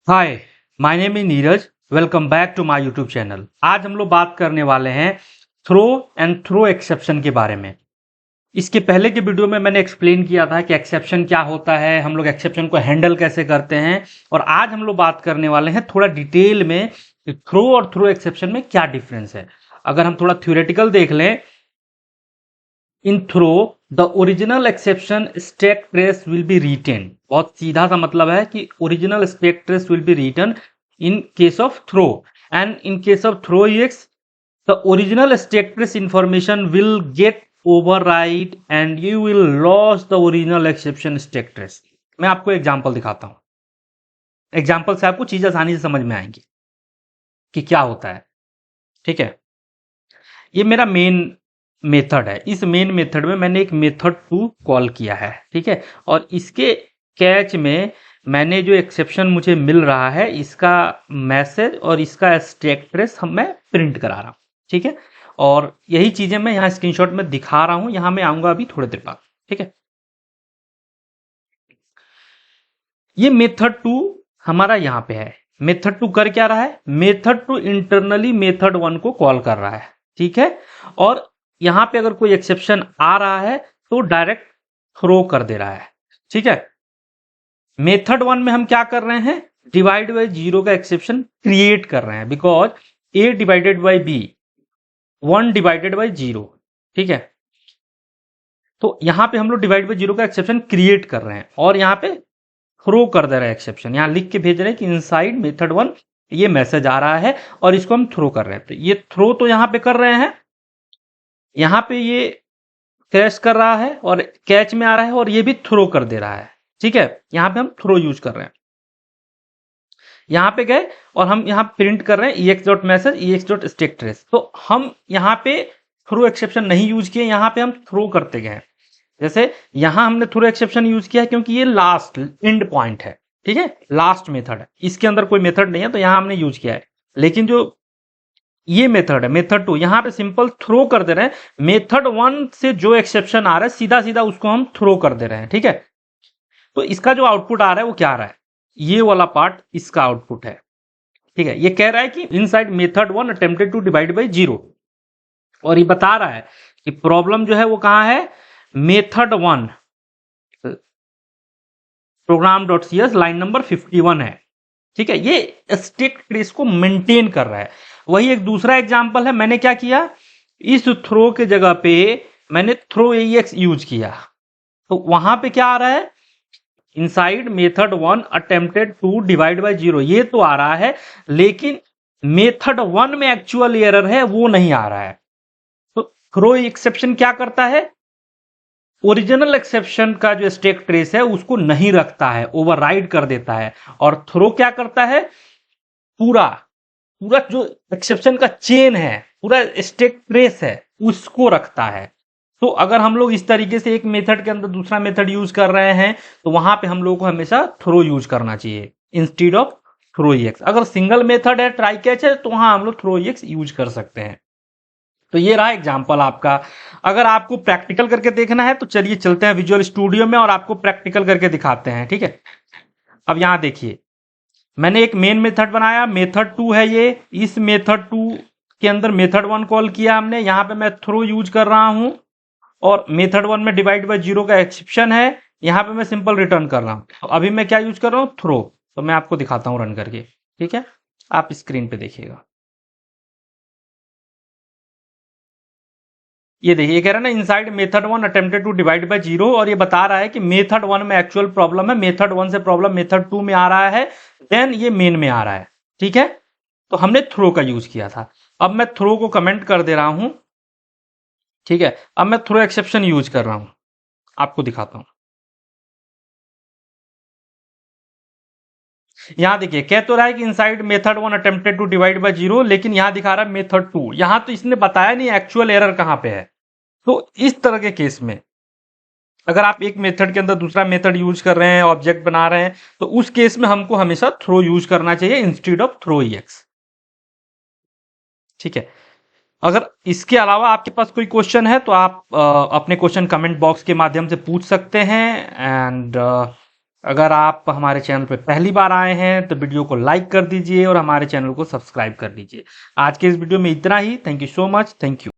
Hi, my name is Neeraj. Welcome back to my YouTube channel. आज हम लोग बात करने वाले हैं थ्रो एंड थ्रो एक्सेप्शन के बारे में। इसके पहले के वीडियो में मैंने एक्सप्लेन किया था कि एक्सेप्शन क्या होता है, हम लोग एक्सेप्शन को हैंडल कैसे करते हैं। और आज हम लोग बात करने वाले हैं थोड़ा डिटेल में कि थ्रो और थ्रो एक्सेप्शन में क्या डिफरेंस है। अगर हम थोड़ा थ्योरेटिकल देख लें, in throw the original exception stack trace will be written. बहुत सीधा सा मतलब है कि original stack trace will be written in case of throw, and in case of throw ex the original stack trace information will get override and you will loss the original exception stack trace. मैं आपको example दिखाता हूं। Example से आपको चीज आसानी से समझ में आएंगी कि क्या होता है। ठीक है, ये मेरा मेन मेथड है। इस मेन मेथड में मैंने एक मेथड टू कॉल किया है। ठीक है, और इसके कैच में मैंने जो एक्सेप्शन मुझे मिल रहा है, इसका मैसेज और इसका स्टैक ट्रेस मैं प्रिंट करा रहा हूं। ठीक है, और यही चीजें मैं यहाँ स्क्रीनशॉट में दिखा रहा हूं। यहां मैं आऊंगा अभी थोड़ी देर बाद। ठीक है, ये मेथड टू हमारा यहाँ पे है। मेथड टू कर क्या रहा है? Method two internally method one को कॉल कर रहा है। ठीक है, और यहां पे अगर कोई एक्सेप्शन आ रहा है तो डायरेक्ट थ्रो कर दे रहा है। ठीक है, मेथड वन में हम क्या कर रहे हैं? डिवाइड बाई जीरो का एक्सेप्शन क्रिएट कर रहे हैं, because a divided by b 1 divided by zero. ठीक है, तो यहां पे हम लोग डिवाइड बाई जीरो का एक्सेप्शन क्रिएट कर रहे हैं और यहां पे थ्रो कर दे रहे हैं एक्सेप्शन। यहां लिख के भेज रहे हैं कि इनसाइड मेथड वन ये मैसेज आ रहा है और इसको हम थ्रो कर रहे हैं। तो ये थ्रो तो यहां पे कर रहे हैं, यहां पे ये कैच कर रहा है और कैच में आ रहा है और ये भी थ्रो कर दे रहा है। ठीक है, यहां पे हम थ्रो यूज कर रहे हैं। यहां पे गए और हम यहां प्रिंट कर रहे हैं ex.message ex.stacktrace। तो हम यहां पे थ्रो एक्सेप्शन नहीं यूज किए, यहां पे हम थ्रो करते गए। जैसे यहां हमने थ्रो एक्सेप्शन यूज किया है क्योंकि ये लास्ट एंड पॉइंट है। ठीक है, लास्ट मेथड है, इसके अंदर कोई मेथड नहीं है, तो यहां हमने यूज किया है। लेकिन जो ये मेथड है मेथड टू, यहां पे सिंपल थ्रो कर दे रहे हैं। मेथड वन से जो एक्सेप्शन आ रहा है सीधा सीधा उसको हम थ्रो कर दे रहे हैं। ठीक है, तो इसका जो आउटपुट आ रहा है वो क्या आ रहा है? ये वाला पार्ट इसका आउटपुट है। ठीक है, ये कह रहा है कि inside method one attempted to divide by zero, और ये बता रहा है कि प्रॉब्लम जो है वो कहां है? Method one program.cs line number 51 है। ठीक है, ये स्टैक ट्रेस को मेंटेन कर रहा है। वही एक दूसरा एग्जांपल है, मैंने क्या किया, इस थ्रो के जगह पे मैंने थ्रो एएक्स यूज किया, तो वहां पे क्या आ रहा है? Inside method one attempted to divide by zero, ये तो आ रहा है, लेकिन मेथड वन में एक्चुअल एरर है वो नहीं आ रहा है। तो थ्रो एक्सेप्शन क्या करता है? ओरिजिनल एक्सेप्शन का जो स्टैक ट्रेस है उसको नहीं रखता है, ओवरराइड कर देता है। और थ्रो क्या करता है? पूरा पूरा जो एक्सेप्शन का चेन है, पूरा स्टैक ट्रेस है, उसको रखता है। तो अगर हम लोग इस तरीके से एक मेथड के अंदर दूसरा मेथड यूज कर रहे हैं तो वहां पे हम लोग को हमेशा थ्रो यूज करना चाहिए इंस्टीड ऑफ थ्रो एक्स। अगर सिंगल मेथड है, ट्राई कैच है, तो वहां हम लोग थ्रो एक्स यूज कर सकते हैं। तो ये रहा एग्जांपल आपका। अगर आपको प्रैक्टिकल करके देखना है तो चलिए चलते हैं विजुअल स्टूडियो में और आपको प्रैक्टिकल करके दिखाते हैं। ठीक है, अब यहां देखिए, मैंने एक मेन मेथड बनाया, मेथड टू है ये। इस मेथड टू के अंदर मेथड वन कॉल किया हमने, यहां पे मैं थ्रो यूज कर रहा हूं और मेथड वन में डिवाइड बाय जीरो का एक्सेप्शन है, यहां पे मैं सिंपल रिटर्न कर रहा हूं। तो अभी मैं क्या यूज कर रहा हूं? थ्रो। तो मैं आपको दिखाता हूं रन करके। ठीक है, आप स्क्रीन पे देखिएगा। ये देखिए, ये कह रहा है ना inside method one attempted to divide by zero, और ये बता रहा है कि मेथड वन में एक्चुअल प्रॉब्लम है, मेथड वन से प्रॉब्लम मेथड टू में आ रहा है, देन ये मेन में आ रहा है। ठीक है, तो हमने थ्रो का यूज किया था। अब मैं थ्रो को कमेंट कर दे रहा हूं। ठीक है, अब मैं थ्रो एक्सेप्शन यूज कर रहा हूं, आपको दिखाता हूं। यहां देखिए, कह तो रहा है कि inside method one attempted to divide by zero, लेकिन यहां दिखा रहा है मेथड टू। यहां तो इसने बताया नहीं एक्चुअल एरर कहां पे है। तो इस तरह के केस में अगर आप एक मेथड के अंदर दूसरा मेथड यूज कर रहे हैं, ऑब्जेक्ट बना रहे हैं, तो उस केस में हमको हमेशा थ्रो यूज करना चाहिए इंस्टीड ऑफ थ्रो एक्स। ठीक है, अगर इसके अलावा आपके पास कोई क्वेश्चन है तो आप अपने क्वेश्चन कमेंट बॉक्स के माध्यम से पूछ सकते हैं। एंड अगर आप हमारे चैनल पर पहली बार आए हैं तो वीडियो को लाइक कर दीजिए और हमारे चैनल को सब्सक्राइब कर लीजिए। आज के इस वीडियो में इतना ही। Thank you so much. Thank you.